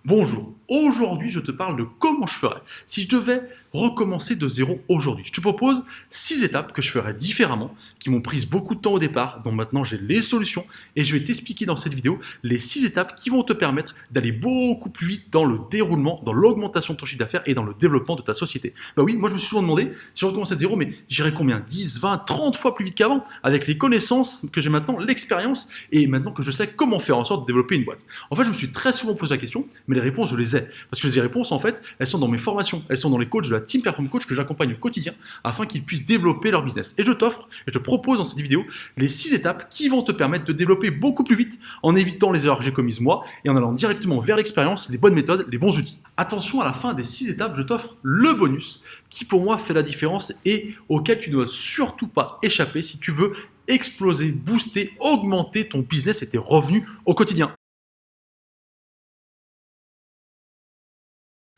Bonjour, aujourd'hui je te parle de comment je ferais si je devais recommencer de zéro aujourd'hui. Je te propose 6 étapes que je ferais différemment, qui m'ont pris beaucoup de temps au départ, dont maintenant j'ai les solutions, et je vais t'expliquer dans cette vidéo les 6 étapes qui vont te permettre d'aller beaucoup plus vite dans le déroulement, dans l'augmentation de ton chiffre d'affaires et dans le développement de ta société. Bah oui, moi je me suis souvent demandé, si je recommençais de zéro, mais j'irais combien 10, 20, 30 fois plus vite qu'avant, avec les connaissances que j'ai maintenant, l'expérience, et maintenant que je sais comment faire en sorte de développer une boîte. En fait, je me suis très souvent posé la question, mais les réponses, je les ai. Parce que les réponses, en fait, elles sont dans mes formations, elles sont dans les coachs de la Team Perform Coach que j'accompagne au quotidien afin qu'ils puissent développer leur business. Et je t'offre, et je te propose dans cette vidéo, les 6 étapes qui vont te permettre de développer beaucoup plus vite en évitant les erreurs que j'ai commises moi et en allant directement vers l'expérience, les bonnes méthodes, les bons outils. Attention, à la fin des 6 étapes, je t'offre le bonus qui pour moi fait la différence et auquel tu ne dois surtout pas échapper si tu veux exploser, booster, augmenter ton business et tes revenus au quotidien.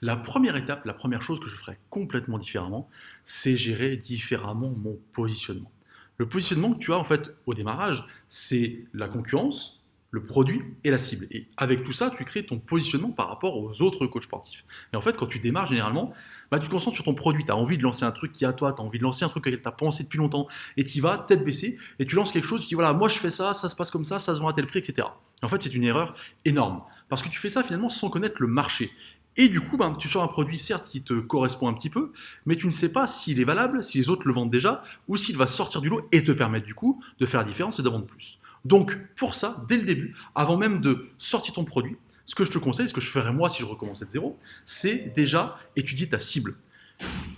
La première étape, la première chose que je ferais complètement différemment, c'est gérer différemment mon positionnement. Le positionnement que tu as en fait au démarrage, c'est la concurrence, le produit et la cible. Et avec tout ça, tu crées ton positionnement par rapport aux autres coachs sportifs. Et en fait, quand tu démarres généralement, tu te concentres sur ton produit. Tu as envie de lancer un truc qui est à toi, tu as envie de lancer un truc auquel tu as pensé depuis longtemps, et tu y vas tête baissée, et tu lances quelque chose, tu dis voilà, moi je fais ça se passe comme ça se vend à tel prix, etc. Et en fait, c'est une erreur énorme. Parce que tu fais ça finalement sans connaître le marché. Et du coup, tu sors un produit, certes, qui te correspond un petit peu, mais tu ne sais pas s'il est valable, si les autres le vendent déjà, ou s'il va sortir du lot et te permettre du coup de faire la différence et de vendre plus. Donc, pour ça, dès le début, avant même de sortir ton produit, ce que je te conseille, ce que je ferais moi si je recommençais de zéro, c'est déjà étudier ta cible.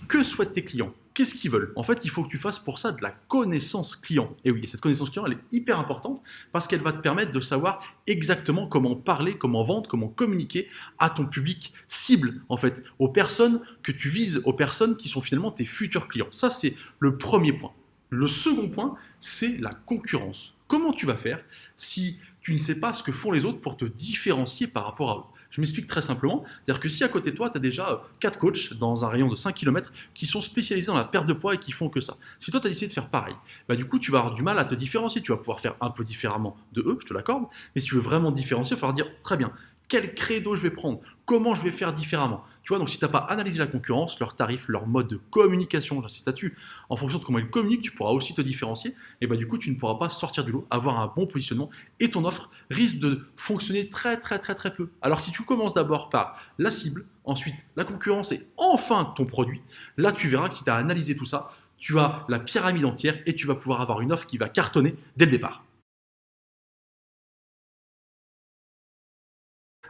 Que souhaitent tes clients? Qu'est-ce qu'ils veulent? En fait, il faut que tu fasses pour ça de la connaissance client. Et oui, cette connaissance client, elle est hyper importante parce qu'elle va te permettre de savoir exactement comment parler, comment vendre, comment communiquer à ton public cible, en fait, aux personnes que tu vises, aux personnes qui sont finalement tes futurs clients. Ça, c'est le premier point. Le second point, c'est la concurrence. Comment tu vas faire si tu ne sais pas ce que font les autres pour te différencier par rapport à eux? Je m'explique très simplement. C'est-à-dire que si à côté de toi, tu as déjà 4 coachs dans un rayon de 5 km qui sont spécialisés dans la perte de poids et qui font que ça. Si toi, tu as décidé de faire pareil, du coup, tu vas avoir du mal à te différencier. Tu vas pouvoir faire un peu différemment de eux, je te l'accorde. Mais si tu veux vraiment te différencier, il va falloir dire très bien, quel credo je vais prendre, comment je vais faire différemment. Tu vois, donc si tu n'as pas analysé la concurrence, leurs tarifs, leur mode de communication, j'insiste là-dessus, en fonction de comment ils communiquent, tu pourras aussi te différencier. Et du coup, tu ne pourras pas sortir du lot, avoir un bon positionnement et ton offre risque de fonctionner très très très très peu. Alors que si tu commences d'abord par la cible, ensuite la concurrence et enfin ton produit, là tu verras que si tu as analysé tout ça, tu as la pyramide entière et tu vas pouvoir avoir une offre qui va cartonner dès le départ.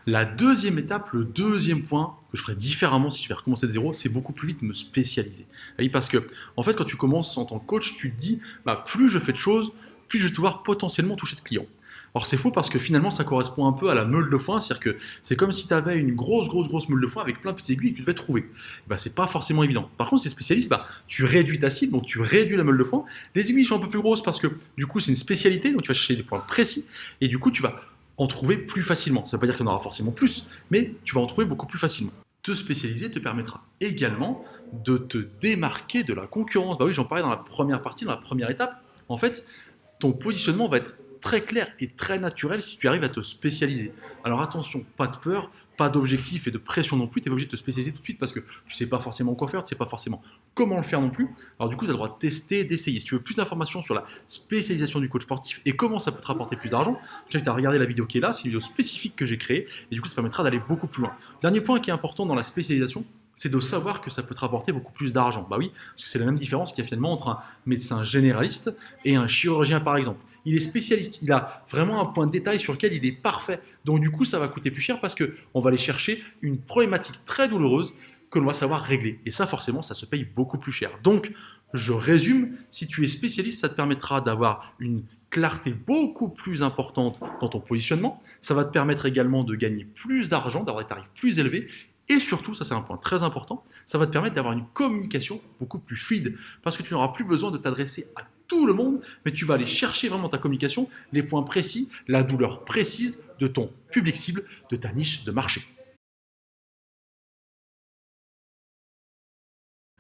La deuxième étape, le deuxième point que je ferais différemment si je vais recommencer de zéro, c'est beaucoup plus vite me spécialiser. Oui, parce que, en fait, quand tu commences en tant que coach, tu te dis, plus je fais de choses, plus je vais pouvoir potentiellement toucher de clients. Or, c'est faux parce que finalement, ça correspond un peu à la meule de foin, c'est-à-dire que c'est comme si tu avais une grosse meule de foin avec plein de petites aiguilles que tu devais trouver. C'est pas forcément évident. Par contre, si c'est spécialiste, tu réduis ta cible, donc tu réduis la meule de foin. Les aiguilles sont un peu plus grosses parce que du coup, c'est une spécialité, donc tu vas chercher des points précis et du coup, tu vas en trouver plus facilement. Ça ne veut pas dire qu'il y en aura forcément plus, mais tu vas en trouver beaucoup plus facilement. Te spécialiser te permettra également de te démarquer de la concurrence. Bah oui, j'en parlais dans la première partie, dans la première étape. En fait, ton positionnement va être très clair et très naturel si tu arrives à te spécialiser. Alors attention, pas de peur, pas d'objectif et de pression non plus. Tu n'es pas obligé de te spécialiser tout de suite parce que tu ne sais pas forcément quoi faire, tu ne sais pas forcément comment le faire non plus. Alors du coup, tu as le droit de tester, d'essayer. Si tu veux plus d'informations sur la spécialisation du coach sportif et comment ça peut te rapporter plus d'argent, je t'invite à regarder la vidéo qui est là. C'est une vidéo spécifique que j'ai créée et du coup, ça permettra d'aller beaucoup plus loin. Dernier point qui est important dans la spécialisation, c'est de savoir que ça peut te rapporter beaucoup plus d'argent. Bah oui, parce que c'est la même différence qu'il y a finalement entre un médecin généraliste et un chirurgien par exemple. Il est spécialiste, il a vraiment un point de détail sur lequel il est parfait. Donc du coup, ça va coûter plus cher parce qu'on va aller chercher une problématique très douloureuse que l'on va savoir régler. Et ça, forcément, ça se paye beaucoup plus cher. Donc, je résume, si tu es spécialiste, ça te permettra d'avoir une clarté beaucoup plus importante dans ton positionnement. Ça va te permettre également de gagner plus d'argent, d'avoir des tarifs plus élevés. Et surtout, ça c'est un point très important, ça va te permettre d'avoir une communication beaucoup plus fluide. Parce que tu n'auras plus besoin de t'adresser à tout le monde, mais tu vas aller chercher vraiment ta communication, les points précis, la douleur précise de ton public cible, de ta niche de marché.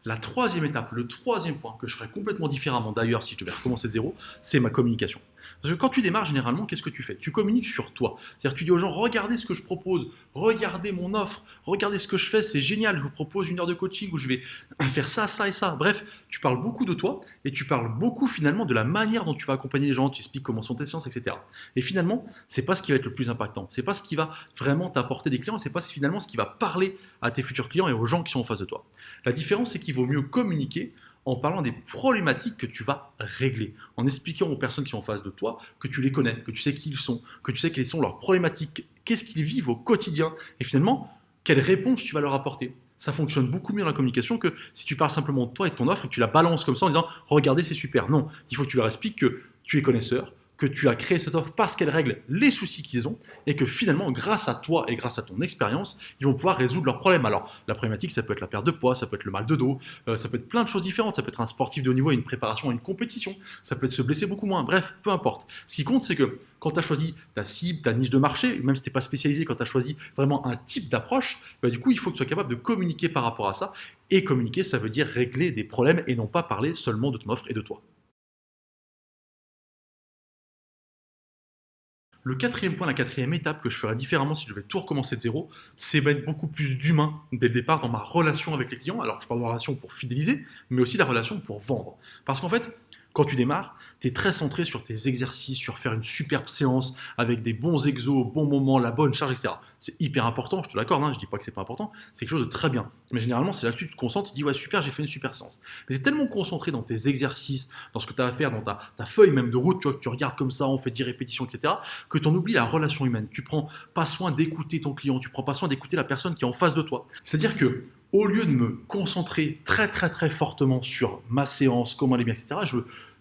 La troisième étape, le troisième point que je ferais complètement différemment d'ailleurs si je devais recommencer de zéro, c'est ma communication. Parce que quand tu démarres, généralement, qu'est-ce que tu fais? Tu communiques sur toi. C'est-à-dire, tu dis aux gens, regardez ce que je propose, regardez mon offre, regardez ce que je fais, c'est génial, je vous propose 1 heure de coaching où je vais faire ça, ça et ça. Bref, tu parles beaucoup de toi et tu parles beaucoup finalement de la manière dont tu vas accompagner les gens, tu expliques comment sont tes séances, etc. Et finalement, c'est pas ce qui va être le plus impactant, c'est pas ce qui va vraiment t'apporter des clients, c'est pas finalement ce qui va parler à tes futurs clients et aux gens qui sont en face de toi. La différence, c'est qu'il vaut mieux communiquer en parlant des problématiques que tu vas régler, en expliquant aux personnes qui sont en face de toi que tu les connais, que tu sais qui ils sont, que tu sais quelles sont leurs problématiques, qu'est-ce qu'ils vivent au quotidien, et finalement, quelles réponses tu vas leur apporter. Ça fonctionne beaucoup mieux dans la communication que si tu parles simplement de toi et de ton offre et que tu la balances comme ça en disant regardez, c'est super. Non, il faut que tu leur expliques que tu es connaisseur, que tu as créé cette offre parce qu'elle règle les soucis qu'ils ont et que finalement, grâce à toi et grâce à ton expérience, ils vont pouvoir résoudre leurs problèmes. Alors, la problématique, ça peut être la perte de poids, ça peut être le mal de dos, ça peut être plein de choses différentes. Ça peut être un sportif de haut niveau et une préparation à une compétition, ça peut être se blesser beaucoup moins. Bref, peu importe. Ce qui compte, c'est que quand tu as choisi ta cible, ta niche de marché, même si tu n'es pas spécialisé, quand tu as choisi vraiment un type d'approche, bah, du coup, il faut que tu sois capable de communiquer par rapport à ça. Et communiquer, ça veut dire régler des problèmes et non pas parler seulement de ton offre et de toi. Le quatrième point, la quatrième étape que je ferais différemment si je devais tout recommencer de zéro, c'est mettre beaucoup plus d'humain dès le départ dans ma relation avec les clients. Alors, je parle de relation pour fidéliser, mais aussi la relation pour vendre. Parce qu'en fait, quand tu démarres, tu es très centré sur tes exercices, sur faire une superbe séance avec des bons exos, au bon moment, la bonne charge, etc. C'est hyper important, je te l'accorde, hein, je dis pas que c'est pas important, c'est quelque chose de très bien. Mais généralement, c'est là-dessus que tu te concentres, tu dis ouais super, j'ai fait une super séance. Mais tu es tellement concentré dans tes exercices, dans ce que tu as à faire, dans ta feuille même de route, tu vois, que tu regardes comme ça, on fait 10 répétitions, etc., que tu en oublies la relation humaine. Tu prends pas soin d'écouter ton client, tu prends pas soin d'écouter la personne qui est en face de toi. C'est-à-dire que au lieu de me concentrer très très très fortement sur ma séance, comment elle est bien, etc.,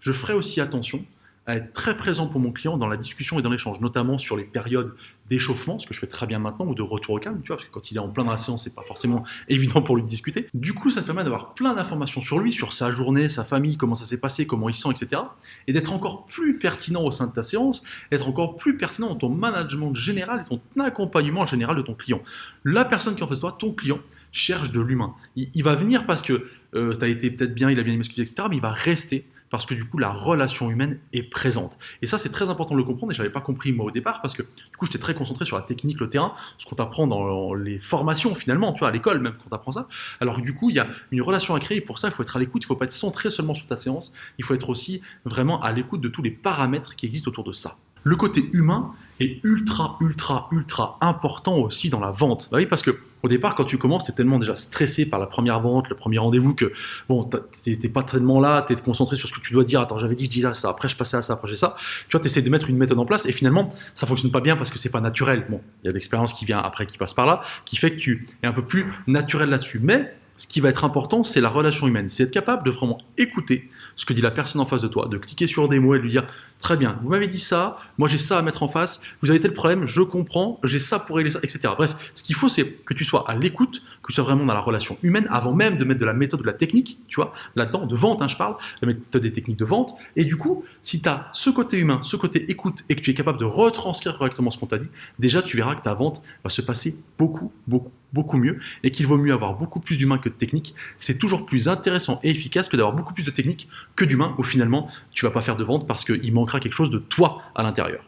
je ferai aussi attention à être très présent pour mon client dans la discussion et dans l'échange, notamment sur les périodes d'échauffement, ce que je fais très bien maintenant, ou de retour au calme, tu vois, parce que quand il est en plein dans la séance, c'est pas forcément évident pour lui de discuter. Du coup, ça te permet d'avoir plein d'informations sur lui, sur sa journée, sa famille, comment ça s'est passé, comment il sent, etc. Et d'être encore plus pertinent au sein de ta séance, d'être encore plus pertinent dans ton management général et ton accompagnement général de ton client. La personne qui est en face de toi, ton client, cherche de l'humain. Il va venir parce que tu as été peut-être bien, il a bien aimé ce que tu dis, etc., mais il va rester parce que du coup la relation humaine est présente. Et ça c'est très important de le comprendre et je n'avais pas compris moi au départ parce que du coup j'étais très concentré sur la technique, le terrain, ce qu'on t'apprend dans les formations finalement, tu vois, à l'école même quand tu apprends ça. Alors que du coup il y a une relation à créer et pour ça il faut être à l'écoute, il ne faut pas être centré seulement sur ta séance, il faut être aussi vraiment à l'écoute de tous les paramètres qui existent autour de ça. Le côté humain est ultra, ultra, ultra important aussi dans la vente. Bah oui, parce que au départ, quand tu commences, tu es tellement déjà stressé par la première vente, le premier rendez-vous que bon, t'es pas tellement là, tu es concentré sur ce que tu dois dire. Attends, j'avais dit que je disais ça, après je passais à ça, après je faisais ça. Tu vois, tu essaies de mettre une méthode en place et finalement, ça fonctionne pas bien parce que c'est pas naturel. Bon, il y a l'expérience qui vient après, qui passe par là, qui fait que tu es un peu plus naturel là-dessus. Mais ce qui va être important, c'est la relation humaine. C'est être capable de vraiment écouter ce que dit la personne en face de toi, de cliquer sur des mots et de lui dire très bien, vous m'avez dit ça, moi j'ai ça à mettre en face, vous avez tel problème, je comprends, j'ai ça pour régler ça, etc. Bref, ce qu'il faut, c'est que tu sois à l'écoute, que tu sois vraiment dans la relation humaine avant même de mettre de la méthode, de la technique, tu vois, là-dedans, de vente, hein, je parle, la méthode des techniques de vente. Et du coup, si tu as ce côté humain, ce côté écoute et que tu es capable de retranscrire correctement ce qu'on t'a dit, déjà tu verras que ta vente va se passer beaucoup, beaucoup, beaucoup mieux et qu'il vaut mieux avoir beaucoup plus d'humain que de technique. C'est toujours plus intéressant et efficace que d'avoir beaucoup plus de technique que d'humain où finalement tu vas pas faire de vente parce qu'il manquera quelque chose de toi à l'intérieur.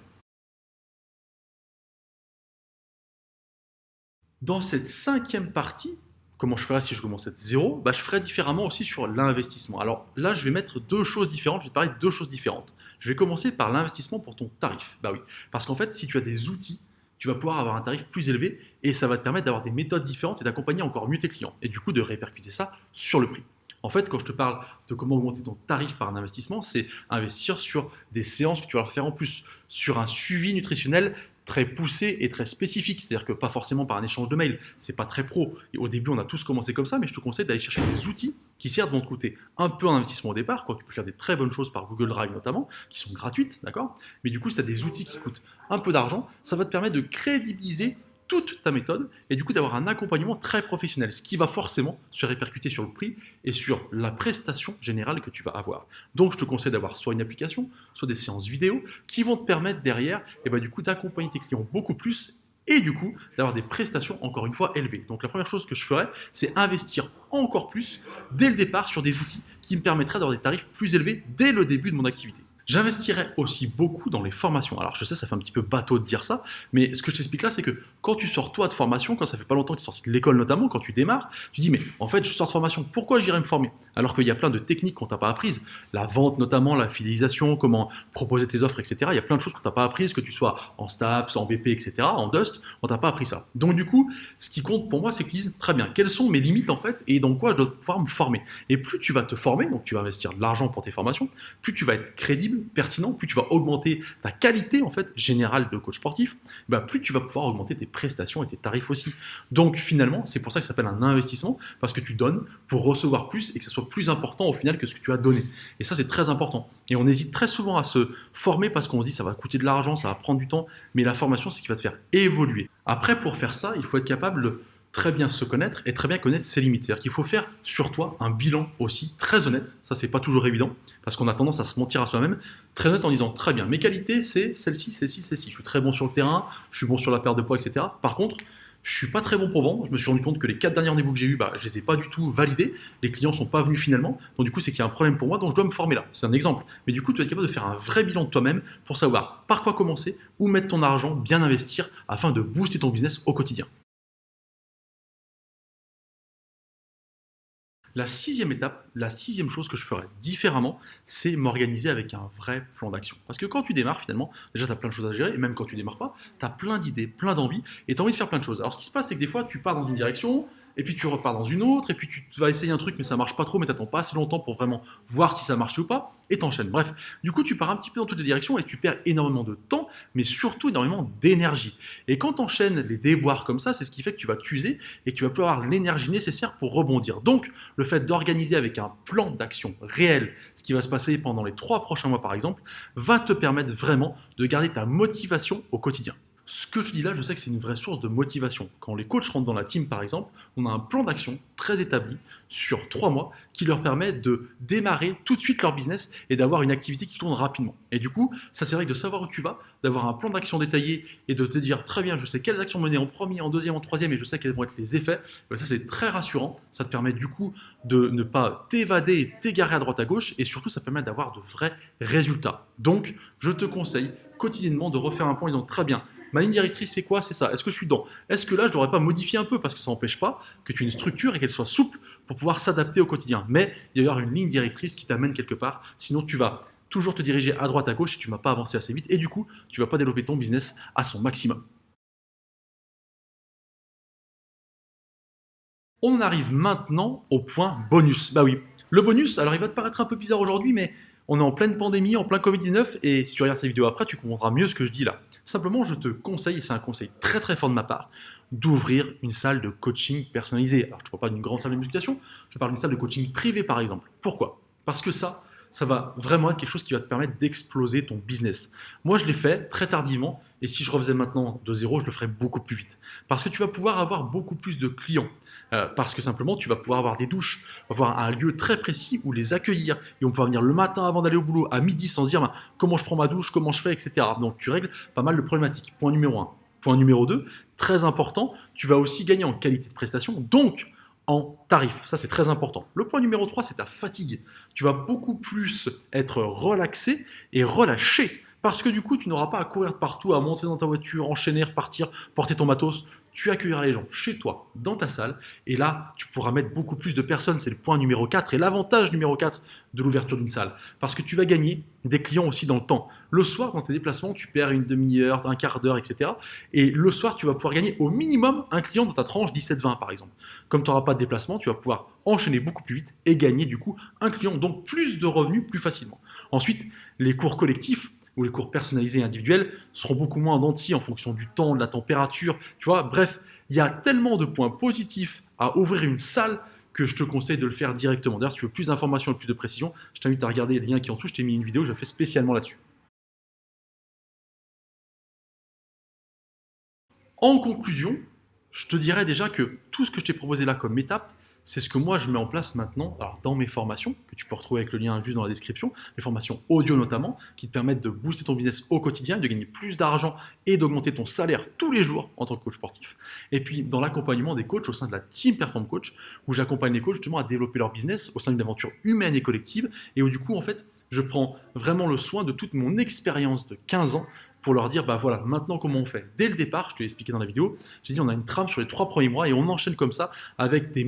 Dans cette cinquième partie, comment je ferais si je commençais de zéro, bah, je ferais différemment aussi sur l'investissement. Alors là, je vais mettre deux choses différentes, je vais te parler de deux choses différentes. Je vais commencer par l'investissement pour ton tarif. Bah oui, parce qu'en fait, si tu as des outils, tu vas pouvoir avoir un tarif plus élevé et ça va te permettre d'avoir des méthodes différentes et d'accompagner encore mieux tes clients et du coup de répercuter ça sur le prix. En fait, quand je te parle de comment augmenter ton tarif par un investissement, c'est investir sur des séances que tu vas leur faire en plus, sur un suivi nutritionnel très poussé et très spécifique. C'est-à-dire que pas forcément par un échange de mails, c'est pas très pro. Et au début, on a tous commencé comme ça, mais je te conseille d'aller chercher des outils qui certes vont te coûter un peu en investissement au départ, quoi. Tu peux faire des très bonnes choses par Google Drive notamment, qui sont gratuites, d'accord. Mais du coup, si tu as des outils qui coûtent un peu d'argent, ça va te permettre de crédibiliser toute ta méthode et du coup d'avoir un accompagnement très professionnel, ce qui va forcément se répercuter sur le prix et sur la prestation générale que tu vas avoir. Donc je te conseille d'avoir soit une application, soit des séances vidéo qui vont te permettre derrière et bah, du coup d'accompagner tes clients beaucoup plus et du coup d'avoir des prestations encore une fois élevées. Donc la première chose que je ferais, c'est investir encore plus dès le départ sur des outils qui me permettraient d'avoir des tarifs plus élevés dès le début de mon activité. J'investirais aussi beaucoup dans les formations. Alors je sais, ça fait un petit peu bateau de dire ça, mais ce que je t'explique là, c'est que quand tu sors toi de formation, quand ça fait pas longtemps que tu es sorti de l'école notamment, quand tu démarres, tu dis mais en fait je sors de formation, pourquoi j'irais me former? Alors qu'il y a plein de techniques qu'on t'a pas apprises, la vente notamment, la fidélisation, comment proposer tes offres, etc. Il y a plein de choses qu'on t'a pas apprises, que tu sois en STAPS, en BP, etc., en Dust, on t'a pas appris ça. Donc du coup, ce qui compte pour moi, c'est que tu dises très bien, quelles sont mes limites en fait, et dans quoi je dois pouvoir me former. Et plus tu vas te former, donc tu vas investir de l'argent pour tes formations, plus tu vas être crédible, pertinent, plus tu vas augmenter ta qualité en fait générale de coach sportif, bah, plus tu vas pouvoir augmenter tes prestations et tes tarifs aussi. Donc finalement, c'est pour ça que ça s'appelle un investissement, parce que tu donnes pour recevoir plus et que ça soit plus important au final que ce que tu as donné. Et ça, c'est très important. Et on hésite très souvent à se former parce qu'on se dit ça va coûter de l'argent, ça va prendre du temps, mais la formation, c'est ce qui va te faire évoluer. Après, pour faire ça, il faut être capable de très bien se connaître et très bien connaître ses limites. C'est-à-dire qu'il faut faire sur toi un bilan aussi très honnête. Ça, c'est pas toujours évident parce qu'on a tendance à se mentir à soi-même. Très honnête en disant très bien, mes qualités, c'est celle-ci, celle-ci, celle-ci. Je suis très bon sur le terrain, je suis bon sur la perte de poids, etc. Par contre, je suis pas très bon pour vendre. Je me suis rendu compte que les 4 derniers rendez-vous que j'ai eus, bah, je les ai pas du tout validés. Les clients sont pas venus finalement. Donc du coup, c'est qu'il y a un problème pour moi, donc je dois me former là. C'est un exemple. Mais du coup, tu es capable de faire un vrai bilan de toi-même pour savoir par quoi commencer, où mettre ton argent, bien investir afin de booster ton business au quotidien. La sixième étape, la sixième chose que je ferais différemment, c'est m'organiser avec un vrai plan d'action. Parce que quand tu démarres, finalement, déjà, tu as plein de choses à gérer, et même quand tu démarres pas, tu as plein d'idées, plein d'envies, et tu as envie de faire plein de choses. Alors, ce qui se passe, c'est que des fois, tu pars dans une direction, et puis tu repars dans une autre, et puis tu vas essayer un truc, mais ça marche pas trop, mais t'attends pas assez longtemps pour vraiment voir si ça marche ou pas, et t'enchaînes. Bref, du coup, tu pars un petit peu dans toutes les directions, et tu perds énormément de temps, mais surtout énormément d'énergie. Et quand tu enchaînes les déboires comme ça, c'est ce qui fait que tu vas t'user, et que tu vas plus avoir l'énergie nécessaire pour rebondir. Donc, le fait d'organiser avec un plan d'action réel ce qui va se passer pendant les 3 prochains mois par exemple, va te permettre vraiment de garder ta motivation au quotidien. Ce que je dis là, je sais que c'est une vraie source de motivation. Quand les coachs rentrent dans la team, par exemple, on a un plan d'action très établi sur 3 mois qui leur permet de démarrer tout de suite leur business et d'avoir une activité qui tourne rapidement. Et du coup, ça c'est vrai que de savoir où tu vas, d'avoir un plan d'action détaillé et de te dire très bien, je sais quelles actions mener en premier, en deuxième, en troisième et je sais quels vont être les effets, ça c'est très rassurant. Ça te permet du coup de ne pas t'évader et t'égarer à droite à gauche et surtout ça permet d'avoir de vrais résultats. Donc, je te conseille quotidiennement de refaire un point en disant très bien, ma ligne directrice, c'est quoi? C'est ça. Est-ce que je suis dedans? Est-ce que là, je ne devrais pas modifier un peu parce que ça n'empêche pas que tu aies une structure et qu'elle soit souple pour pouvoir s'adapter au quotidien. Mais il y avoir une ligne directrice qui t'amène quelque part. Sinon, tu vas toujours te diriger à droite, à gauche et tu ne vas pas avancer assez vite. Et du coup, tu ne vas pas développer ton business à son maximum. On en arrive maintenant au point bonus. Bah oui, le bonus, alors il va te paraître un peu bizarre aujourd'hui, mais on est en pleine pandémie, en plein Covid-19, et si tu regardes cette vidéo après, tu comprendras mieux ce que je dis là. Simplement, je te conseille, et c'est un conseil très très fort de ma part, d'ouvrir une salle de coaching personnalisée. Alors, je ne parle pas d'une grande salle de musculation, je parle d'une salle de coaching privée par exemple. Pourquoi? Parce que ça va vraiment être quelque chose qui va te permettre d'exploser ton business. Moi, je l'ai fait très tardivement, et si je refaisais maintenant de zéro, je le ferais beaucoup plus vite. Parce que tu vas pouvoir avoir beaucoup plus de clients. Parce que simplement, tu vas pouvoir avoir des douches, avoir un lieu très précis où les accueillir. Et on peut venir le matin avant d'aller au boulot, à midi, sans se dire ben, comment je prends ma douche, comment je fais, etc. Donc tu règles pas mal de problématiques. Point numéro un. Point numéro 2, très important, tu vas aussi gagner en qualité de prestation, donc en tarif. Ça, c'est très important. Le point numéro 3, c'est ta fatigue. Tu vas beaucoup plus être relaxé et relâché. Parce que du coup, tu n'auras pas à courir de partout, à monter dans ta voiture, enchaîner, repartir, porter ton matos. Tu accueilleras les gens chez toi, dans ta salle, et là, tu pourras mettre beaucoup plus de personnes. C'est le point numéro 4 et l'avantage numéro 4 de l'ouverture d'une salle. Parce que tu vas gagner des clients aussi dans le temps. Le soir, dans tes déplacements, tu perds une demi-heure, un quart d'heure, etc. Et le soir, tu vas pouvoir gagner au minimum un client dans ta tranche 17-20 par exemple. Comme tu n'auras pas de déplacement, tu vas pouvoir enchaîner beaucoup plus vite et gagner du coup un client, donc plus de revenus plus facilement. Ensuite, les cours collectifs ou les cours personnalisés et individuels seront beaucoup moins en dents de scie en fonction du temps, de la température, tu vois. Bref, il y a tellement de points positifs à ouvrir une salle que je te conseille de le faire directement. D'ailleurs, si tu veux plus d'informations et plus de précision, je t'invite à regarder les liens qui sont en dessous. Je t'ai mis une vidéo, je la fais spécialement là-dessus. En conclusion, je te dirais déjà que tout ce que je t'ai proposé là comme étape, c'est ce que moi je mets en place maintenant alors, dans mes formations, que tu peux retrouver avec le lien juste dans la description, les formations audio notamment, qui te permettent de booster ton business au quotidien, de gagner plus d'argent et d'augmenter ton salaire tous les jours en tant que coach sportif. Et puis dans l'accompagnement des coachs au sein de la Team Perform Coach, où j'accompagne les coachs justement à développer leur business au sein d'une aventure humaine et collective, et où du coup en fait je prends vraiment le soin de toute mon expérience de 15 ans pour leur dire, bah voilà, maintenant comment on fait. Dès le départ, je te l'ai expliqué dans la vidéo, j'ai dit on a une trame sur les 3 premiers mois et on enchaîne comme ça avec des